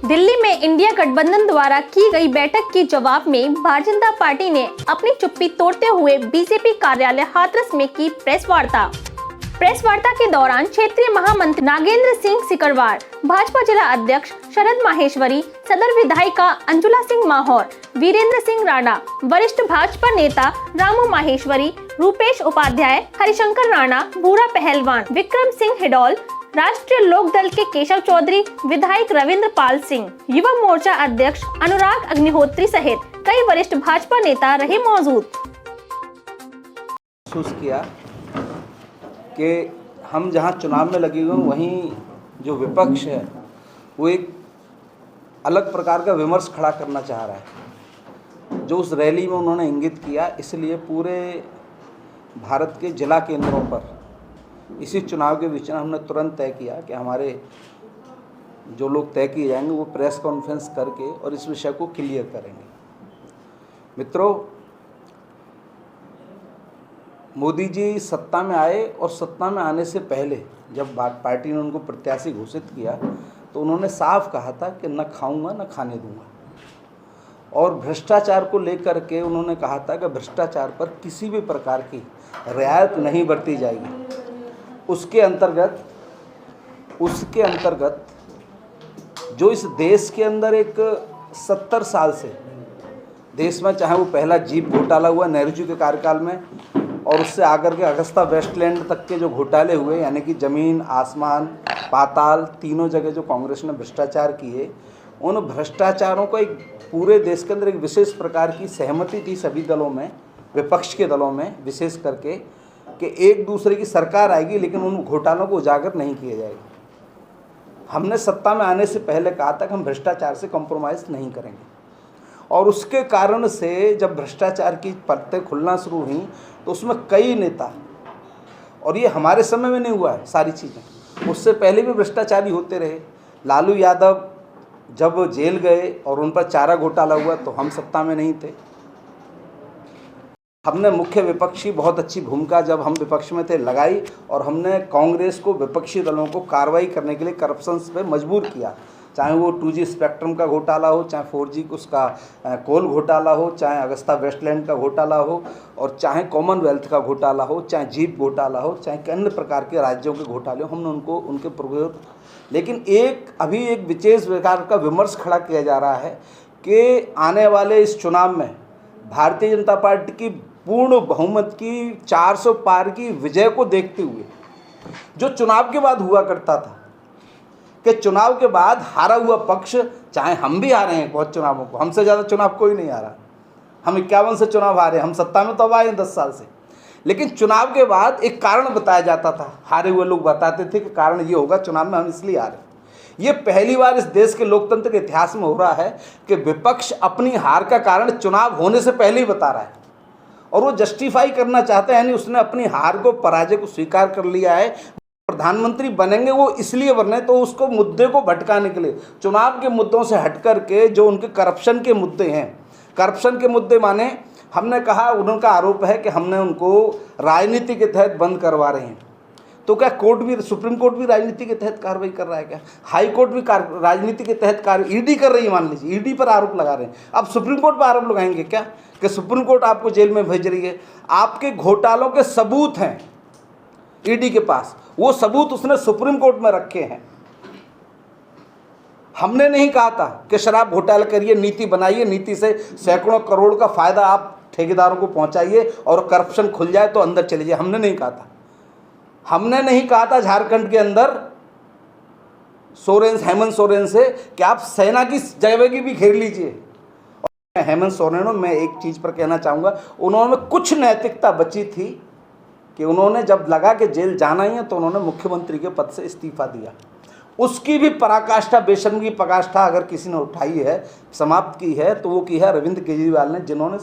दिल्ली में इंडिया गठबंधन द्वारा की गई बैठक के जवाब में भारतीय जनता पार्टी ने अपनी चुप्पी तोड़ते हुए बीजेपी कार्यालय हाथरस में की प्रेस वार्ता। प्रेस वार्ता के दौरान क्षेत्रीय महामंत्री नागेंद्र सिंह सिकरवार, भाजपा जिला अध्यक्ष शरद माहेश्वरी, सदर विधायिका अंजुला सिंह माहौर, वीरेंद्र सिंह राणा, वरिष्ठ भाजपा नेता रामू माहेश्वरी, रूपेश उपाध्याय, हरिशंकर राणा, भूरा पहलवान, विक्रम सिंह हिडोल, राष्ट्रीय लोक दल के केशव चौधरी, विधायक रविंद्र पाल सिंह, युवा मोर्चा अध्यक्ष अनुराग अग्निहोत्री सहित कई वरिष्ठ भाजपा नेता रहे मौजूद। महसूस किया कि हम जहां चुनाव में लगे हुए वहीं जो विपक्ष है वो एक अलग प्रकार का विमर्श खड़ा करना चाह रहा है, जो उस रैली में उन्होंने इंगित किया। इसलिए पूरे भारत के जिला केंद्रों पर इसी चुनाव के बीच में हमने तुरंत तय किया कि हमारे जो लोग तय किए जाएंगे वो प्रेस कॉन्फ्रेंस करके और इस विषय को क्लियर करेंगे। मित्रों, मोदी जी सत्ता में आए और सत्ता में आने से पहले जब पार्टी ने उनको प्रत्याशी घोषित किया तो उन्होंने साफ कहा था कि न खाऊंगा न खाने दूंगा, और भ्रष्टाचार को लेकर के उन्होंने कहा था कि भ्रष्टाचार पर किसी भी प्रकार की रियायत नहीं बरती जाएगी। उसके अंतर्गत जो इस देश के अंदर एक 70 साल से देश में, चाहे वो पहला जीप घोटाला हुआ नेहरू जी के कार्यकाल में और उससे आकर के अगस्ता वेस्टलैंड तक के जो घोटाले हुए, यानी कि ज़मीन आसमान पाताल तीनों जगह जो कांग्रेस ने भ्रष्टाचार किए, उन भ्रष्टाचारों को एक पूरे देश के अंदर एक विशेष प्रकार की सहमति थी सभी दलों में, विपक्ष के दलों में विशेष करके, कि एक दूसरे की सरकार आएगी लेकिन उन घोटालों को उजागर नहीं किया जाएगा। हमने सत्ता में आने से पहले कहा था कि हम भ्रष्टाचार से कॉम्प्रोमाइज़ नहीं करेंगे, और उसके कारण से जब भ्रष्टाचार की परतें खुलना शुरू हुई तो उसमें कई नेता, और ये हमारे समय में नहीं हुआ है सारी चीज़ें, उससे पहले भी भ्रष्टाचारी होते रहे। लालू यादव जब जेल गए और उन पर चारा घोटाला हुआ तो हम सत्ता में नहीं थे। हमने मुख्य विपक्षी बहुत अच्छी भूमिका जब हम विपक्ष में थे लगाई, और हमने कांग्रेस को, विपक्षी दलों को कार्रवाई करने के लिए करप्शन पे मजबूर किया, चाहे वो 2G स्पेक्ट्रम का घोटाला हो, चाहे 4G उसका कोल घोटाला हो, चाहे अगस्ता वेस्टलैंड का घोटाला हो, और चाहे कॉमनवेल्थ का घोटाला हो, चाहे जीप घोटाला हो, चाहे अन्य प्रकार के राज्यों के घोटाले हो, हमने उनको उनके प्रयोग। लेकिन अभी एक विशेष प्रकार का विमर्श खड़ा किया जा रहा है कि आने वाले इस चुनाव में भारतीय जनता पार्टी की पूर्ण बहुमत की 400 पार की विजय को देखते हुए, जो चुनाव के बाद हुआ करता था कि चुनाव के बाद हारा हुआ पक्ष, चाहे हम भी हारे हैं बहुत चुनावों को, हमसे ज़्यादा चुनाव कोई नहीं हारा, हम 51 से चुनाव हारे, हम सत्ता में तो अब आए हैं 10 साल से, लेकिन चुनाव के बाद एक कारण बताया जाता था, हारे हुए लोग बताते थे कि कारण ये होगा चुनाव में हम इसलिए हारे। ये पहली बार इस देश के लोकतंत्र के इतिहास में हो रहा है कि विपक्ष अपनी हार का कारण चुनाव होने से पहले ही बता रहा है, और वो जस्टिफाई करना चाहता है, यानी उसने अपनी हार को, पराजय को स्वीकार कर लिया है। प्रधानमंत्री बनेंगे वो इसलिए बने तो उसको मुद्दे को भटकाने के लिए, चुनाव के मुद्दों से हट कर के जो उनके करप्शन के मुद्दे हैं, करप्शन के मुद्दे माने हमने कहा, उनका आरोप है कि हमने उनको राजनीति के तहत बंद करवा रहे हैं। तो क्या कोर्ट भी, सुप्रीम कोर्ट भी राजनीति के तहत कार्रवाई कर रहा है क्या? हाई कोर्ट भी राजनीति के तहत कार्रवाई, ईडी कर रही है, मान लीजिए ईडी पर आरोप लगा रहे हैं, अब सुप्रीम कोर्ट पर आरोप लगाएंगे क्या कि सुप्रीम कोर्ट आपको जेल में भेज रही है? आपके घोटालों के सबूत हैं ईडी के पास, वो सबूत उसने सुप्रीम कोर्ट में रखे हैं। हमने नहीं कहा था कि शराब घोटाला करिए, नीति बनाइए, नीति से सैकड़ों करोड़ का फायदा आप ठेकेदारों को पहुंचाइए और करप्शन खुल जाए तो अंदर चले जाइए, हमने नहीं कहा था। हमने नहीं कहा था झारखंड के अंदर हेमंत सोरेन से कि आप सेना की जगह की भी घेर लीजिए। और हेमंत सोरेन, मैं एक चीज पर कहना चाहूंगा, उन्होंने कुछ नैतिकता बची थी कि उन्होंने जब लगा कि जेल जाना ही है तो उन्होंने मुख्यमंत्री के पद से इस्तीफा दिया। उसकी भी पराकाष्ठा, बेशर्मी की पराकाष्ठा अगर किसी ने उठाई है, समाप्त की है, तो वो की है अरविंद केजरीवाल ने, जिन्होंने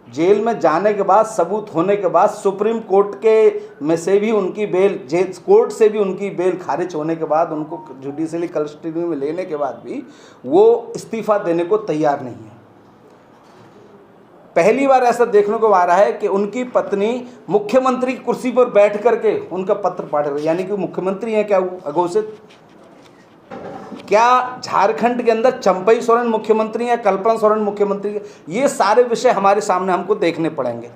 जेल में जाने के बाद, सबूत होने के बाद, सुप्रीम कोर्ट के में से भी उनकी बेल, कोर्ट से भी उनकी बेल खारिज होने के बाद, उनको जुडिशियली कस्टडी में लेने के बाद भी वो इस्तीफा देने को तैयार नहीं है। पहली बार ऐसा देखने को आ रहा है कि उनकी पत्नी मुख्यमंत्री की कुर्सी पर बैठ करके उनका पत्र पढ़ रही है, यानी कि मुख्यमंत्री हैं क्या वो अघोषित। क्या झारखंड के अंदर चंपई सोरेन मुख्यमंत्री या कल्पना सोरेन मुख्यमंत्री, ये सारे विषय हमारे सामने हमको देखने पड़ेंगे।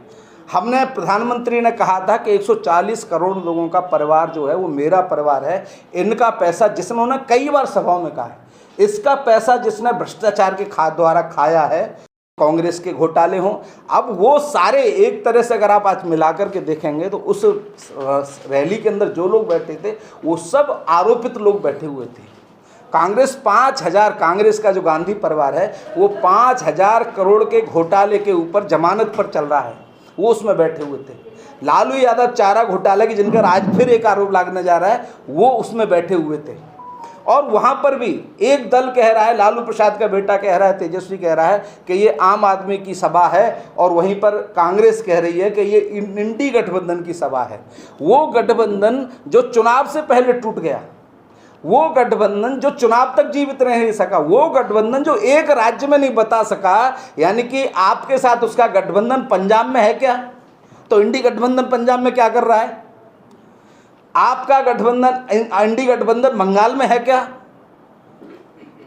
हमने प्रधानमंत्री ने कहा था कि 140 करोड़ लोगों का परिवार जो है वो मेरा परिवार है, इनका पैसा, जिसने उन्होंने कई बार सभाओं में कहा है, इसका पैसा जिसने भ्रष्टाचार के द्वारा खाया है, कांग्रेस के घोटाले हों, अब वो सारे एक तरह से अगर आप आज मिलाकर के देखेंगे तो उस रैली के अंदर जो लोग बैठे थे वो सब आरोपित लोग बैठे हुए थे। कांग्रेस 5000, कांग्रेस का जो गांधी परिवार है वो 5000 करोड़ के घोटाले के ऊपर जमानत पर चल रहा है, वो उसमें बैठे हुए थे। लालू यादव चारा घोटाले की जिनका आज फिर एक आरोप लगने जा रहा है, वो उसमें बैठे हुए थे। और वहाँ पर भी एक दल कह रहा है, लालू प्रसाद का बेटा कह रहा है, तेजस्वी कह रहा है कि ये आम आदमी की सभा है, और वहीं पर कांग्रेस कह रही है कि ये इंडी गठबंधन की सभा है। वो गठबंधन जो चुनाव से पहले टूट गया, वो गठबंधन जो चुनाव तक जीवित रह नहीं सका, वो गठबंधन जो एक राज्य में नहीं बता सका, यानी कि आपके साथ उसका गठबंधन पंजाब में है क्या? तो इंडी गठबंधन पंजाब में क्या कर रहा है? आपका गठबंधन, इंडी गठबंधन बंगाल में है क्या?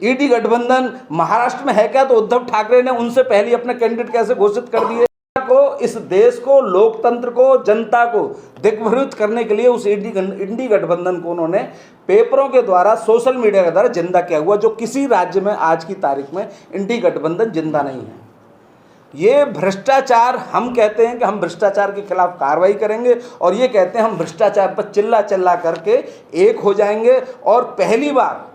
ईडी गठबंधन महाराष्ट्र में है क्या? तो उद्धव ठाकरे ने उनसे पहले अपने कैंडिडेट कैसे घोषित कर दिए? को, इस देश को, लोकतंत्र को, जनता को दिग्भ्रमित करने के लिए उस इंडी गठबंधन को उन्होंने पेपरों के द्वारा, सोशल मीडिया के द्वारा जिंदा किया हुआ, जो किसी राज्य में आज की तारीख में इंडी गठबंधन जिंदा नहीं है। ये भ्रष्टाचार, हम कहते हैं कि हम भ्रष्टाचार के खिलाफ कार्रवाई करेंगे, और ये कहते हैं हम भ्रष्टाचार पर चिल्ला करके एक हो जाएंगे। और पहली बार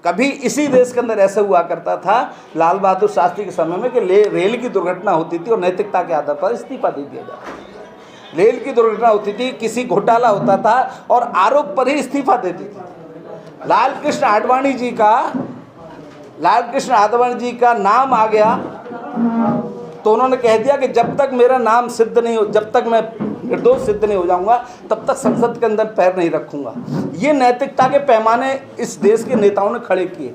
कभी इसी देश के अंदर ऐसा हुआ करता था लाल बहादुर शास्त्री के समय में कि रेल की दुर्घटना होती थी और नैतिकता के आधार पर इस्तीफा दे दिया जाता। रेल की दुर्घटना होती थी, किसी घोटाला होता था और आरोप पर ही इस्तीफा देती थी। लाल कृष्ण आडवाणी जी का नाम आ गया तो उन्होंने कह दिया कि जब तक मेरा नाम सिद्ध नहीं हो, जब तक मैं निर्दोष सिद्ध नहीं हो जाऊंगा, तब तक संसद के अंदर पैर नहीं रखूंगा। ये नैतिकता के पैमाने इस देश के नेताओं ने खड़े किए।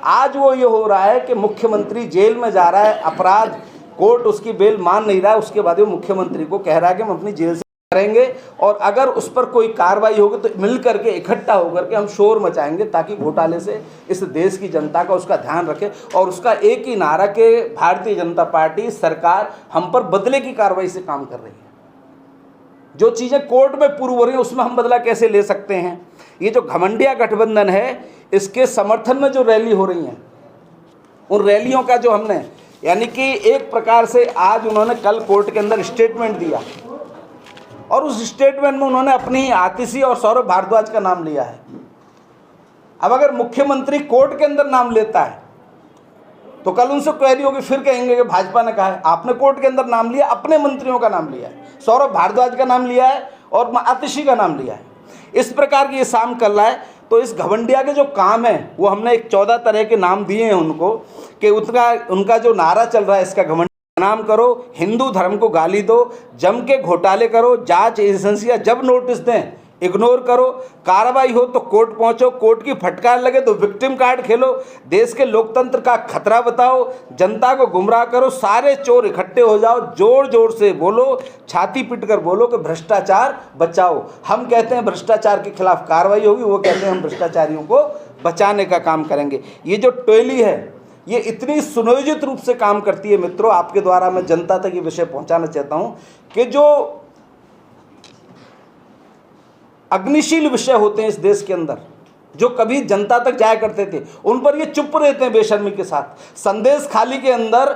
आज वो ये हो रहा है कि मुख्यमंत्री जेल में जा रहा है, अपराध, कोर्ट उसकी बेल मान नहीं रहा है, उसके बाद वो मुख्यमंत्री को कह रहा है कि हम अपनी जेल से करेंगे, और अगर उस पर कोई कार्रवाई होगी तो मिल करके, इकट्ठा होकर के हम शोर मचाएंगे, ताकि घोटाले से इस देश की जनता का उसका ध्यान रखे। और उसका एक ही नारा कि भारतीय जनता पार्टी सरकार हम पर बदले की कार्रवाई से काम कर रही है। जो चीज़ें कोर्ट में प्रूव हो रही हैं उसमें हम बदला कैसे ले सकते हैं? ये जो घमंडिया गठबंधन है, इसके समर्थन में जो रैली हो रही हैं, उन रैलियों का जो हमने, यानी कि एक प्रकार से आज उन्होंने कल कोर्ट के अंदर स्टेटमेंट दिया, और उस स्टेटमेंट में उन्होंने अपनी आतिशी और सौरभ भारद्वाज का नाम लिया है। अब अगर मुख्यमंत्री कोर्ट के अंदर नाम लेता है तो कल उनसे क्वेरी होगी, फिर कहेंगे कि भाजपा ने कहा है। आपने कोर्ट के अंदर नाम लिया, अपने मंत्रियों का नाम लिया है, सौरभ भारद्वाज का नाम लिया है और आतिशी का नाम लिया है। इस प्रकार की ये शाम कर रहा है। तो इस घमंडिया के जो काम है वो हमने एक 14 तरह के नाम दिए हैं उनको, कि उनका जो नारा चल रहा है, इसका घमंड नाम करो, हिंदू धर्म को गाली दो, जम के घोटाले करो, जांच एजेंसियां जब नोटिस दें इग्नोर करो, कार्रवाई हो तो कोर्ट पहुंचो, कोर्ट की फटकार लगे तो विक्टिम कार्ड खेलो, देश के लोकतंत्र का खतरा बताओ, जनता को गुमराह करो, सारे चोर इकट्ठे हो जाओ, जोर जोर से बोलो, छाती पीटकर बोलो कि भ्रष्टाचार बचाओ। हम कहते हैं भ्रष्टाचार के खिलाफ कार्रवाई होगी, वो कहते हैं हम भ्रष्टाचारियों को बचाने का काम करेंगे। ये जो टोली है ये इतनी सुनियोजित रूप से काम करती है। मित्रों, आपके द्वारा मैं जनता तक ये विषय पहुंचाना चाहता हूं कि जो अग्निशील विषय होते हैं इस देश के अंदर, जो कभी जनता तक जाया करते थे, उन पर ये चुप रहते हैं बेशर्मी के साथ। संदेश खाली के अंदर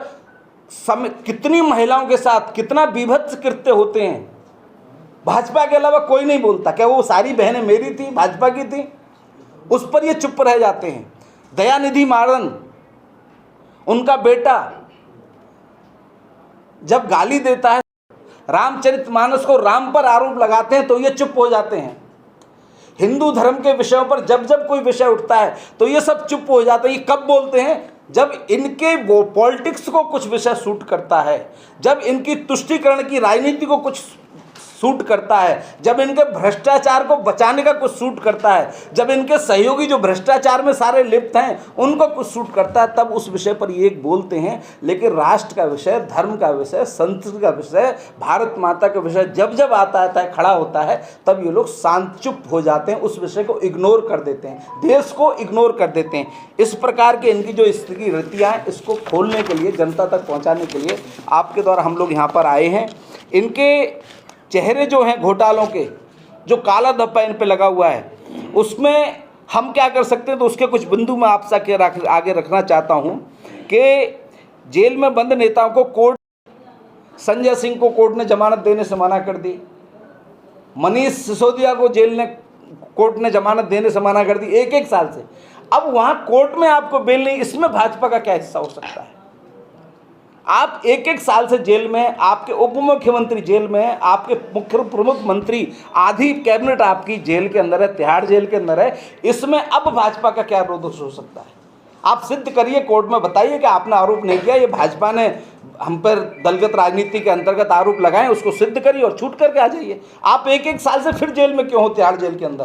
कितनी महिलाओं के साथ कितना बीभत्स कृत्य होते हैं, भाजपा के अलावा कोई नहीं बोलता। क्या वो सारी बहनें मेरी थी, भाजपा की थी? उस पर ये चुप रह जाते हैं। दयानिधि मारन, उनका बेटा जब गाली देता है, रामचरितमानस को राम पर आरोप लगाते हैं तो ये चुप हो जाते हैं। हिंदू धर्म के विषयों पर जब जब कोई विषय उठता है तो ये सब चुप हो जाते हैं। ये कब बोलते हैं? जब इनके वो पॉलिटिक्स को कुछ विषय सूट करता है, जब इनकी तुष्टीकरण की राजनीति को कुछ सूट करता है, जब इनके भ्रष्टाचार को बचाने का कुछ सूट करता है, जब इनके सहयोगी जो भ्रष्टाचार में सारे लिप्त हैं उनको कुछ सूट करता है, तब उस विषय पर ये बोलते हैं। लेकिन राष्ट्र का विषय, धर्म का विषय, संस्कृति का विषय, भारत माता का विषय जब जब आता है, खड़ा होता है, तब ये लोग शांत चुप हो जाते हैं, उस विषय को इग्नोर कर देते हैं, देश को इग्नोर कर देते हैं। इस प्रकार के इनकी जो स्थिति रतियाँ हैं, इसको खोलने के लिए, जनता तक पहुँचाने के लिए आपके द्वारा हम लोग यहाँ पर आए हैं। इनके चेहरे जो हैं घोटालों के, जो काला धब्बा इन पे लगा हुआ है, उसमें हम क्या कर सकते हैं, तो उसके कुछ बिंदु मैं आपसे आगे रखना चाहता हूं कि जेल में बंद नेताओं को कोर्ट, संजय सिंह को कोर्ट ने जमानत देने से मना कर दी, मनीष सिसोदिया को कोर्ट ने जमानत देने से मना कर दी 1-1 साल से। अब वहां कोर्ट में आपको बेल नहीं, इसमें भाजपा का क्या हिस्सा हो सकता है? आप 1-1 साल से जेल में, आपके उप मुख्यमंत्री जेल में, आपके मुख्य प्रमुख मंत्री, आधी कैबिनेट आपकी जेल के अंदर है, तिहाड़ जेल के अंदर है। इसमें अब भाजपा का क्या दोष हो सकता है? आप सिद्ध करिए, कोर्ट में बताइए कि आपने आरोप नहीं किया, ये भाजपा ने हम पर दलगत राजनीति के अंतर्गत आरोप लगाए, उसको सिद्ध करिए और छूट करके आ जाइए। आप 1-1 साल से फिर जेल में क्यों हो, तिहाड़ जेल के अंदर?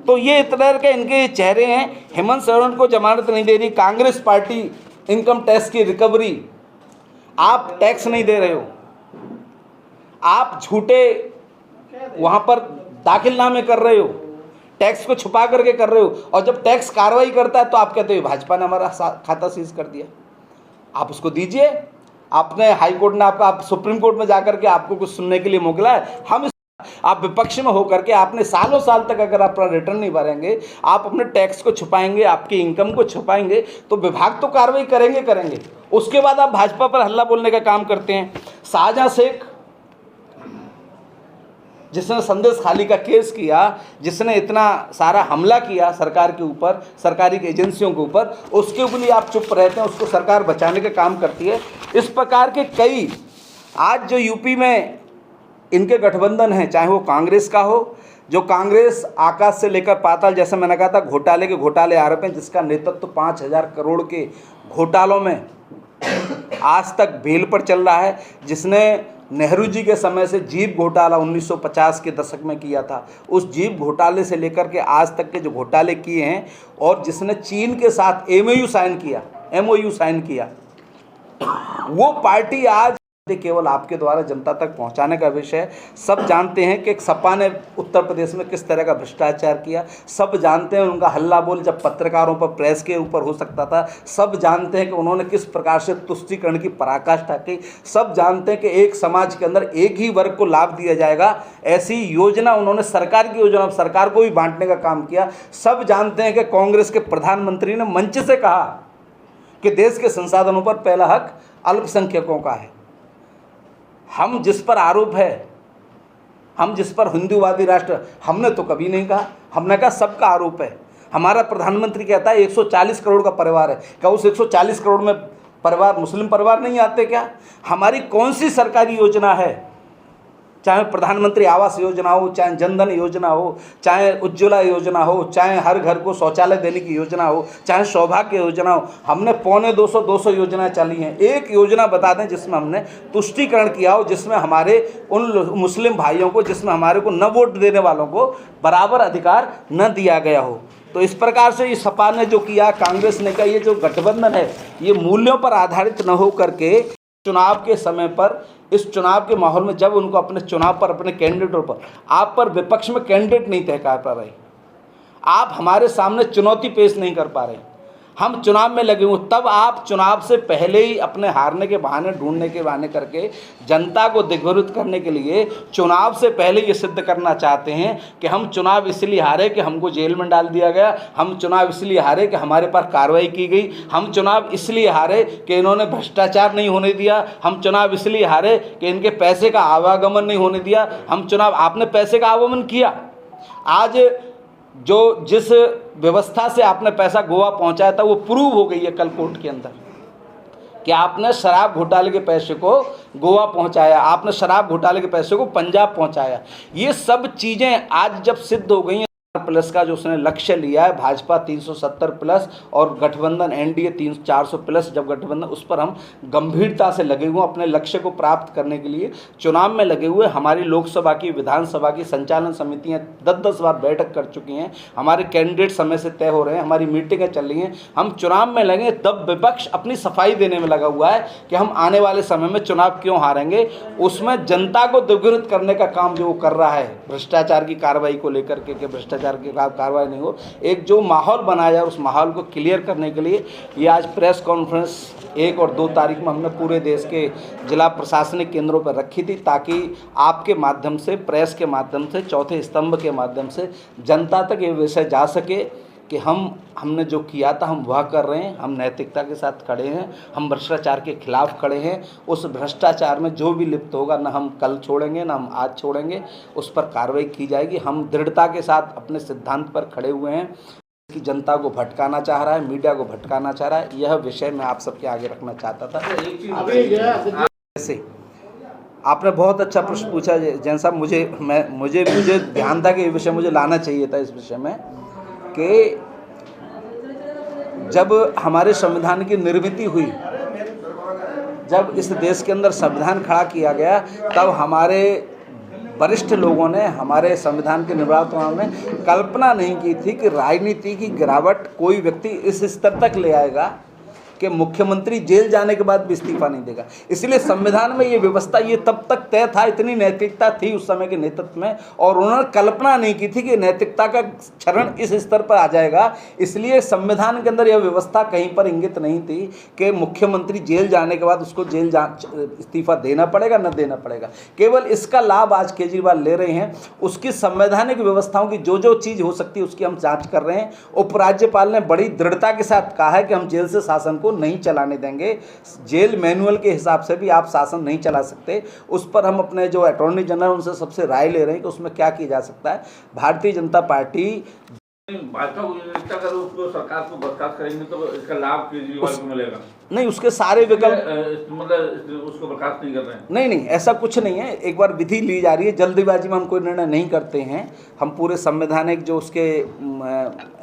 तो ये इस तरह के इनके चेहरे हैं। हेमंत सोरेन को जमानत नहीं दे रही कांग्रेस पार्टी, इनकम टैक्स की रिकवरी, आप टैक्स नहीं दे रहे हो, आप झूठे वहां पर दाखिलनामे कर रहे हो, टैक्स को छुपा करके कर रहे हो, और जब टैक्स कार्रवाई करता है तो आप कहते हो भाजपा ने हमारा खाता सीज कर दिया। आप उसको दीजिए, आपने हाई कोर्ट ने आप सुप्रीम कोर्ट में जाकर के आपको कुछ सुनने के लिए मोकला है। आप विपक्ष में होकर के आपने सालों साल तक अगर अपना रिटर्न नहीं भरेंगे, आप अपने टैक्स को छुपाएंगे, आपकी इनकम को छुपाएंगे, तो विभाग तो कार्रवाई करेंगे। उसके बाद आप भाजपा पर हल्ला बोलने का काम करते हैं। शाहजहां शेख, जिसने संदेश खाली का केस किया, जिसने इतना सारा हमला किया सरकार के ऊपर, सरकारी एजेंसियों के ऊपर, उसके ऊपर आप चुप रहते हैं, उसको सरकार बचाने का काम करती है। इस प्रकार के कई आज जो यूपी में इनके गठबंधन हैं, चाहे वो कांग्रेस का हो, जो कांग्रेस आकाश से लेकर पाताल, जैसे मैंने कहा था, घोटाले आरोप हैं, जिसका नेतृत्व 5,000 करोड़ के घोटालों में आज तक बेल पर चल रहा है, जिसने नेहरू जी के समय से जीप घोटाला 1950 के दशक में किया था, उस जीप घोटाले से लेकर के आज तक के जो घोटाले किए हैं, और जिसने चीन के साथ एमओयू साइन किया, वो पार्टी आज केवल आपके द्वारा जनता तक पहुंचाने का विषय है। सब जानते हैं कि सपा ने उत्तर प्रदेश में किस तरह का भ्रष्टाचार किया, सब जानते हैं उनका हल्ला बोल जब पत्रकारों पर, प्रेस के ऊपर हो सकता था, सब जानते हैं कि उन्होंने किस प्रकार से तुष्टीकरण की पराकाष्ठा की, सब जानते हैं कि एक समाज के अंदर एक ही वर्ग को लाभ दिया जाएगा, ऐसी योजना उन्होंने, सरकार की योजना, सरकार को भी बांटने का काम किया। सब जानते हैं कि कांग्रेस के प्रधानमंत्री ने मंच से कहा कि देश के संसाधनों पर पहला हक अल्पसंख्यकों का है। हम जिस पर आरोप है, हम जिस पर हिंदूवादी राष्ट्र, हमने तो कभी नहीं कहा, हमने कहा सबका आरोप है। हमारा प्रधानमंत्री कहता है 140 करोड़ का परिवार है, क्या उस 140 करोड़ में परिवार, मुस्लिम परिवार नहीं आते क्या? हमारी कौन सी सरकारी योजना है, चाहे प्रधानमंत्री आवास योजना हो, चाहे जनधन योजना हो, चाहे उज्ज्वला योजना हो, चाहे हर घर को शौचालय देने की योजना हो, चाहे सौभाग्य योजना हो, हमने 250 योजनाएं चली हैं। एक योजना बता दें जिसमें हमने तुष्टीकरण किया हो, जिसमें हमारे उन मुस्लिम भाइयों को, जिसमें हमारे को न वोट देने वालों को बराबर अधिकार न दिया गया हो। तो इस प्रकार से ये सपा ने जो किया, कांग्रेस ने किया, ये जो गठबंधन है, ये मूल्यों पर आधारित न हो करके चुनाव के समय पर, इस चुनाव के माहौल में, जब उनको अपने चुनाव पर, अपने कैंडिडेटों पर, आप पर विपक्ष में कैंडिडेट नहीं तय कर पा रहे, आप हमारे सामने चुनौती पेश नहीं कर पा रहे, हम चुनाव में लगे हुए, तब आप चुनाव से पहले ही अपने हारने के बहाने, ढूंढने के बहाने करके जनता को दिग्भ्रमित करने के लिए चुनाव से पहले ये सिद्ध करना चाहते हैं कि हम चुनाव इसलिए हारे कि हमको जेल में डाल दिया गया, हम चुनाव इसलिए हारे कि हमारे पर कार्रवाई की गई, हम चुनाव इसलिए हारे कि इन्होंने भ्रष्टाचार नहीं होने दिया, हम चुनाव इसलिए हारे कि इनके पैसे का आवागमन नहीं होने दिया, हम चुनाव, आपने पैसे का आवागमन किया। आज जो जिस व्यवस्था से आपने पैसा गोवा पहुंचाया था, वो प्रूव हो गई है कल कोर्ट के अंदर कि आपने शराब घोटाले के पैसे को गोवा पहुंचाया, आपने शराब घोटाले के पैसे को पंजाब पहुंचाया। ये सब चीज़ें आज जब सिद्ध हो गई हैं, प्लस का जो उसने लक्ष्य लिया है, भाजपा 370 प्लस और गठबंधन एनडीए 400 प्लस, जब गठबंधन, उस पर हम गंभीरता से लगे हुए, अपने लक्ष्य को प्राप्त करने के लिए चुनाव में लगे हुए। हमारी लोकसभा की, विधानसभा की संचालन समितियां 10-10 बार बैठक कर चुकी हैं, हमारे कैंडिडेट समय से तय हो रहे हैं, हमारी मीटिंगें चल रही हैं। हम चुनाव में लगे तब विपक्ष अपनी सफाई देने में लगा हुआ है कि हम आने वाले समय में चुनाव क्यों हारेंगे। उसमें जनता को दिग्भ्रमित करने का काम जो वो कर रहा है, भ्रष्टाचार की कार्रवाई को लेकर के, भ्रष्टाचार की कार्रवाई नहीं हो, एक जो माहौल बनाया जाए, उस माहौल को क्लियर करने के लिए ये आज प्रेस कॉन्फ्रेंस 1 और 2 तारीख में हमने पूरे देश के जिला प्रशासनिक केंद्रों पर रखी थी, ताकि आपके माध्यम से, प्रेस के माध्यम से, चौथे स्तंभ के माध्यम से जनता तक ये विषय जा सके कि हमने जो किया था हम वह कर रहे हैं, हम नैतिकता के साथ खड़े हैं, हम भ्रष्टाचार के खिलाफ खड़े हैं। उस भ्रष्टाचार में जो भी लिप्त होगा, ना हम कल छोड़ेंगे ना हम आज छोड़ेंगे, उस पर कार्रवाई की जाएगी। हम दृढ़ता के साथ अपने सिद्धांत पर खड़े हुए हैं कि जनता को भटकाना चाह रहा है, मीडिया को भटकाना चाह रहा है, यह विषय मैं आप सबके आगे रखना चाहता था। ऐसे आपने बहुत अच्छा प्रश्न पूछा जैन साहब, मुझे ध्यान था कि ये विषय मुझे लाना चाहिए था इस विषय में, कि जब हमारे संविधान की निर्मिति हुई, जब इस देश के अंदर संविधान खड़ा किया गया, तब हमारे वरिष्ठ लोगों ने, हमारे संविधान के निर्माताओं ने कल्पना नहीं की थी कि राजनीति की गिरावट कोई व्यक्ति इस स्तर तक ले आएगा कि मुख्यमंत्री जेल जाने के बाद भी इस्तीफा नहीं देगा। इसलिए संविधान में ये व्यवस्था, ये तब तक तय था, इतनी नैतिकता थी उस समय के नेतृत्व में, और उन्होंने कल्पना नहीं की थी कि नैतिकता का क्षरण इस स्तर पर आ जाएगा। इसलिए संविधान के अंदर यह व्यवस्था कहीं पर इंगित नहीं थी कि मुख्यमंत्री जेल जाने के बाद उसको इस्तीफा देना पड़ेगा न देना पड़ेगा। केवल इसका लाभ आज केजरीवाल ले रहे हैं। उसकी संवैधानिक व्यवस्थाओं की जो जो चीज़ हो सकती है उसकी हम जाँच कर रहे हैं। उपराज्यपाल ने बड़ी दृढ़ता के साथ कहा है कि हम जेल से शासन को नहीं चलाने देंगे, जेल मैनुअल के हिसाब से भी आप शासन नहीं चला सकते। उस पर हम अपने जो अटॉर्नी जनरल उनसे सबसे राय ले रहे हैं कि उसमें क्या किया जा सकता है। भारतीय जनता पार्टी भाजपा अगर उसको सरकार को बर्खास्त करेंगे तो इसका लाभ केजरीवाल को मिलेगा? नहीं, उसके सारे विकल्प, मतलब उसको बर्खास्त नहीं कर रहे हैं? नहीं, ऐसा कुछ नहीं है। एक बार विधि ली जा रही है, जल्दीबाजी में हम कोई निर्णय नहीं करते हैं। हम पूरे संवैधानिक जो उसके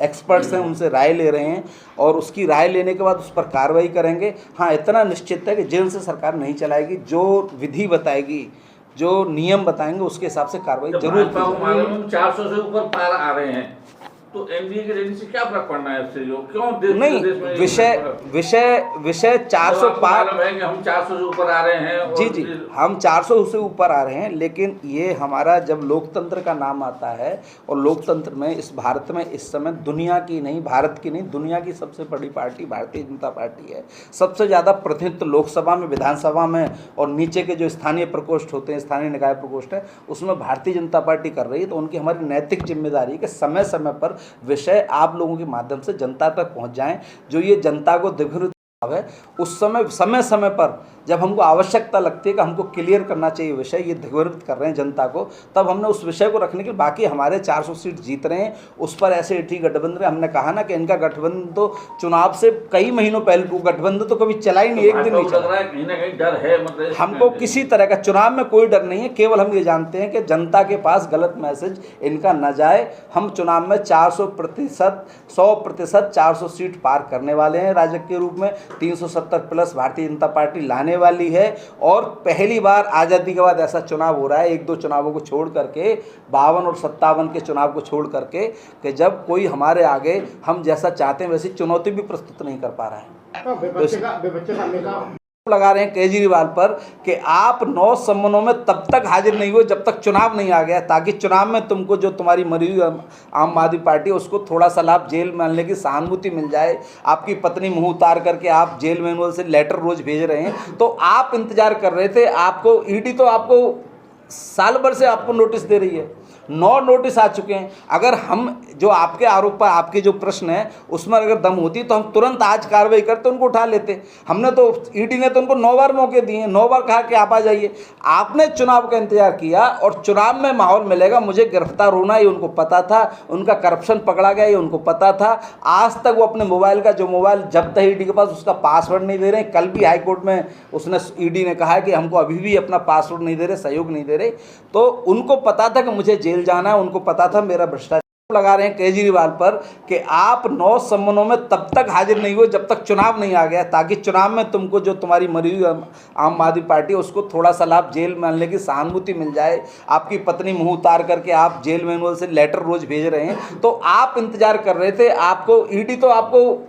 एक्सपर्ट्स हैं उनसे राय ले रहे हैं, और उसकी राय लेने के बाद उस पर कार्रवाई करेंगे। हाँ, इतना निश्चित है कि जेल से सरकार नहीं चलाएगी। जो विधि बताएगी, जो नियम बताएंगे, उसके हिसाब से कार्रवाई जरूर की। 400 से ऊपर पार आ रहे हैं तो एनडीए की रैली से क्या फर्क पड़ना है इससे? जो क्यों नहीं, विषय 400 पार है कि हम 400 से ऊपर आ रहे हैं। जी, हम 400 से ऊपर आ रहे हैं, लेकिन ये हमारा जब लोकतंत्र का नाम आता है, और लोकतंत्र में इस भारत में इस समय दुनिया की नहीं, भारत की नहीं, दुनिया की सबसे बड़ी पार्टी भारतीय जनता पार्टी है। सबसे ज़्यादा प्रतिनिधित्व लोकसभा में, विधानसभा में, और नीचे के जो स्थानीय प्रकोष्ठ होते हैं, स्थानीय निकाय प्रकोष्ठ है, उसमें भारतीय जनता पार्टी कर रही है। तो उनकी हमारी नैतिक जिम्मेदारी है कि समय समय पर विषय आप लोगों के माध्यम से जनता तक पहुंच जाएं। जो ये जनता को दिग्भ्रमित है, उस समय पर जब हमको आवश्यकता लगती है कि हमको क्लियर करना चाहिए विषय, ये दिग्भ्रमित कर रहे हैं जनता को, तब हमने उस विषय को रखने के लिए, बाकी हमारे 400 सीट जीत रहे हैं, उस पर ऐसे एटी गठबंधन, हमने कहा ना कि इनका गठबंधन तो चुनाव से कई महीनों पहले, गठबंधन तो कभी चला ही नहीं, एक दिन नहीं चला। कहीं ना कहीं डर है, मतलब हमको किसी तरह का चुनाव में कोई डर नहीं है। केवल हम ये जानते हैं कि जनता के पास गलत मैसेज इनका न जाए। हम चुनाव में 400%, 100%, 400 सीट पार करने वाले हैं। राजग के रूप में 370 प्लस भारतीय जनता पार्टी लाने वाली है, और पहली बार आज़ादी के बाद ऐसा चुनाव हो रहा है, 1-2 चुनावों को छोड़ करके, 52 और 57 के चुनाव को छोड़ करके, कि जब कोई हमारे आगे हम जैसा चाहते हैं वैसी चुनौती भी प्रस्तुत नहीं कर पा रहा है। लगा रहे हैं केजरीवाल पर कि आप 9 समनों में तब तक हाजिर नहीं हुए जब तक चुनाव नहीं आ गया, ताकि चुनाव में तुमको जो तुम्हारी मरी हुई आम आदमी पार्टी है उसको थोड़ा सा लाभ, जेल में आने की सहानुभूति मिल जाए। आपकी पत्नी मुंह उतार करके आप जेल मैनुअल से लेटर रोज भेज रहे हैं, तो आप इंतजार कर रहे थे। आपको ईडी तो आपको साल भर से आपको नोटिस दे रही है, 9 नोटिस आ चुके हैं। अगर हम जो आपके आरोप पर, आपके जो प्रश्न है उसमें अगर दम होती तो हम तुरंत आज कार्रवाई करते, उनको उठा लेते। हमने तो, ईडी ने तो उनको 9 बार मौके दिए, 9 बार कहा कि आप आ जाइए। आपने चुनाव का इंतजार किया, और चुनाव में माहौल मिलेगा, मुझे गिरफ्तार होना, ये उनको पता था। उनका करप्शन पकड़ा गया, ये उनको पता था। आज तक वो अपने मोबाइल का, जो मोबाइल जब्त है ईडी के पास, उसका पासवर्ड नहीं दे रहे। कल भी हाईकोर्ट में उसने, ईडी ने कहा है कि हमको अभी भी अपना पासवर्ड नहीं दे रहे, सहयोग नहीं दे रहे। तो उनको पता था कि मुझे जेल जाना है, उनको पता था मेरा भ्रष्टाचार लगा रहे हैं केजरीवाल पर कि आप 9 समनों में तब तक हाजिर नहीं हुए जब तक चुनाव नहीं आ गया, ताकि चुनाव में तुमको जो तुम्हारी मरी हुई आम आदमी पार्टी है उसको थोड़ा सा लाभ, जेल में आने की सहानुभूति मिल जाए। आपकी पत्नी मुंह उतार करके आप जेल मैनुअल से लेटर रोज भेज रहे हैं, तो आप इंतजार कर रहे थे। आपको ईडी तो आपको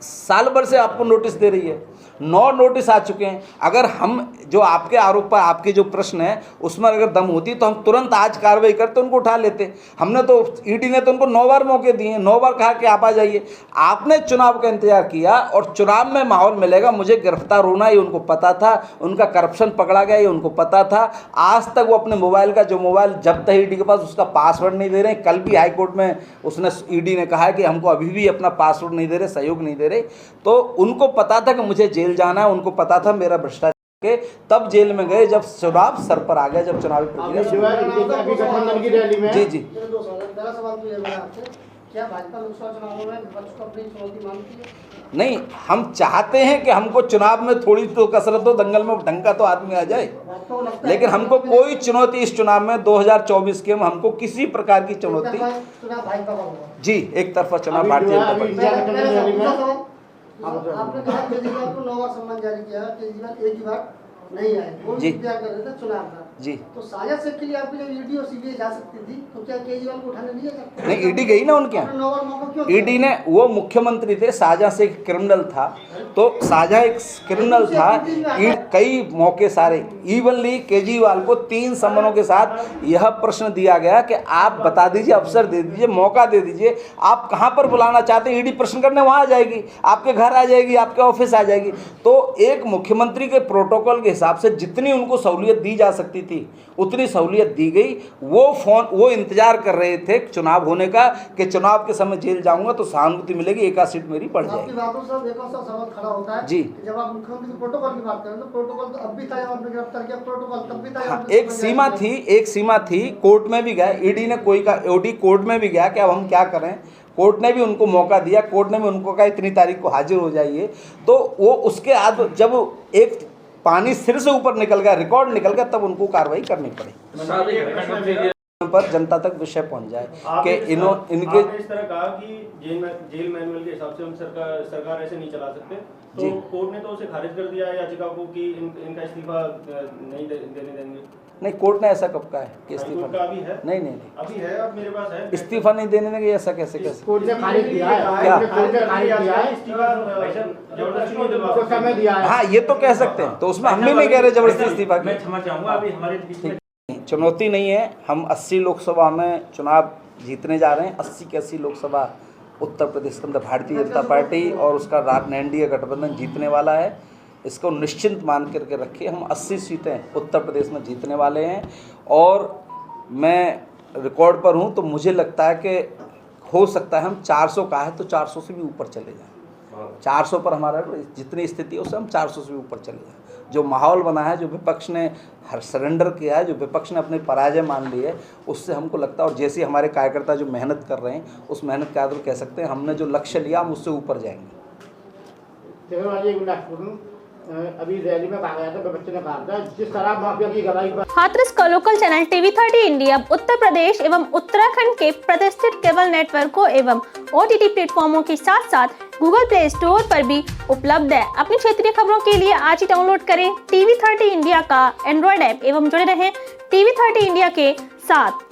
साल भर से आपको नोटिस दे रही है, 9 नोटिस आ चुके हैं। अगर हम जो आपके आरोप पर आपके जो प्रश्न है उसमें अगर दम होती तो हम तुरंत आज कार्रवाई करते, उनको उठा लेते। हमने तो ईडी ने तो उनको 9 बार मौके दिए, 9 बार कहा कि आप आ जाइए। आपने चुनाव का इंतजार किया और चुनाव में माहौल मिलेगा, मुझे गिरफ्तार होना ये उनको पता था, उनका करप्शन पकड़ा गया ये उनको पता था। आज तक वो अपने मोबाइल का जो मोबाइल जब्त है ईडी के पास उसका पासवर्ड नहीं दे रहे। कल भी हाईकोर्ट में उसने ईडी ने कहा है कि हमको अभी भी अपना पासवर्ड नहीं दे रहे, सहयोग नहीं दे रहे। तो उनको पता था कि मुझे जेल जाना है, उनको पता था मेरा भ्रष्टाचार के, तब जेल में गए जब चुनाव सर पर आ गया, जब चुनावी प्रक्रिया। जी जी, क्या भाजपा लोकसभा चुनावों में विपक्ष को अपनी चुनौती मानती है? नहीं, हम चाहते हैं कि हमको चुनाव में थोड़ी तो कसरत हो, दंगल में ढंग का तो आदमी आ जाए, लेकिन हमको कोई चुनौती इस चुनाव में 2024 के में हमको किसी प्रकार की चुनौती। चुनाव भाजपा का होगा जी, एक तरफा चुनाव भारतीय जनता पार्टी। आपने कहा केजरीवाल को 9 बार सम्मान जारी किया, केजरीवाल एक ही बार नहीं आए, वो भी इंतजार कर रहे थे चुनाव का। जी, तो साझा से के लिए आपकी जब ईडी और सीबीआई जा सकती थी तो क्या केजरीवाल को उठाने नहीं जा सकते? नहीं, ईडी गई ना उनके यहाँ। 9 बार मौका क्यों? ईडी ने, वो मुख्यमंत्री थे, साझा से एक क्रिमिनल था, तो साझा एक क्रिमिनल था। कई मौके सारे इवनली केजरीवाल को 3 समनों के साथ यह प्रश्न दिया गया कि आप बता दीजिए, अवसर दे दीजिए, मौका दे दीजिए, आप कहाँ पर बुलाना चाहते हैं। ईडी प्रश्न करने वहाँ आ जाएगी, आपके घर आ जाएगी, आपके ऑफिस आ जाएगी। तो एक मुख्यमंत्री के प्रोटोकॉल के हिसाब से जितनी उनको सहूलियत दी जा सकती थी उतनी सहूलियत दी गई। वो इंतजार कर रहे थे चुनाव होने का कि चुनाव के समय जेल जाऊंगा तो सहानुभूति मिलेगी, एक आध सीट मेरी बढ़ आपकी जाएगी। बातों से एक और सवाल खड़ा होता है जी। कि जब आप मुख्यमंत्री प्रोटोकॉल की बात करें तो प्रोटोकॉल तो अब भी था, जब आपने गिरफ्तार किया प्रोटोकॉल तब भी था। हाँ, एक सीमा थी, कोर्ट में भी गए, ईडी ने ईडी कोर्ट में भी गया कि अब हम क्या करें। कोर्ट ने भी उनको मौका दिया, कोर्ट ने भी उनको कहा इतनी तारीख को हाजिर हो जाइए। तो वो उसके बाद जब एक पानी सिर से ऊपर निकल गया, रिकॉर्ड निकल गया, तब उनको कार्रवाई करनी पड़ी पर जनता तक विषय पहुंच जाए कि इनके इस तरह कहा कि जेल मैनुअल के हिसाब से हम सरकार ऐसे नहीं चला सकते, तो कोर्ट ने तो उसे खारिज कर दिया है याचिका को कि इनका इस्तीफा नहीं देने देंगे। नहीं, कोर्ट ने ऐसा कब कहा है कि इस्तीफा का अभी है? नहीं, अभी है, अब मेरे पास है। इस्तीफा नहीं देने देंगे, ऐसा कैसे कोर्ट ने खारिज किया है, क्या? समय दिया है। हाँ, ये तो कह सकते हैं, तो उसमें हम भी नहीं कह रहे जबरदस्ती इस्तीफा की। मैं क्षमा चाहूंगा, अभी हमारे बीच में चुनौती नहीं है। हम 80 लोकसभा में चुनाव जीतने जा रहे हैं। 80 की 80 लोकसभा उत्तर प्रदेश के अंदर भारतीय जनता पार्टी और उसका एनडीए गठबंधन जीतने वाला है। इसको निश्चिंत मान करके रखिए, हम 80 सीटें उत्तर प्रदेश में जीतने वाले हैं। और मैं रिकॉर्ड पर हूं, तो मुझे लगता है कि हो सकता है हम 400 का है तो 400 से भी ऊपर चले जाएं। 400 पर हमारा जितनी स्थिति है उससे हम 400 से भी ऊपर चले जाएं। जो माहौल बना है, जो विपक्ष ने सरेंडर किया है, जो विपक्ष ने अपनी पराजय मान ली है, उससे हमको लगता है, और जैसे हमारे कार्यकर्ता जो मेहनत कर रहे हैं उस मेहनत के आधार कह सकते हैं हमने जो लक्ष्य लिया हम उससे ऊपर जाएंगे। अभी रैली में कहा गया था, बच्चे ने कहा था जिस शराब माफिया की गवाही पर हाथरस का local channel TV30 India Uttar Pradesh एवं उत्तराखंड के प्रतिष्ठित केबल नेटवर्कों एवं OTT प्लेटफॉर्मों के साथ साथ गूगल प्ले स्टोर पर भी उपलब्ध है। अपनी क्षेत्रीय खबरों के लिए आज ही डाउनलोड करें TV30 इंडिया का एंड्रॉइड ऐप एवं जुड़े रहें TV30 इंडिया के साथ।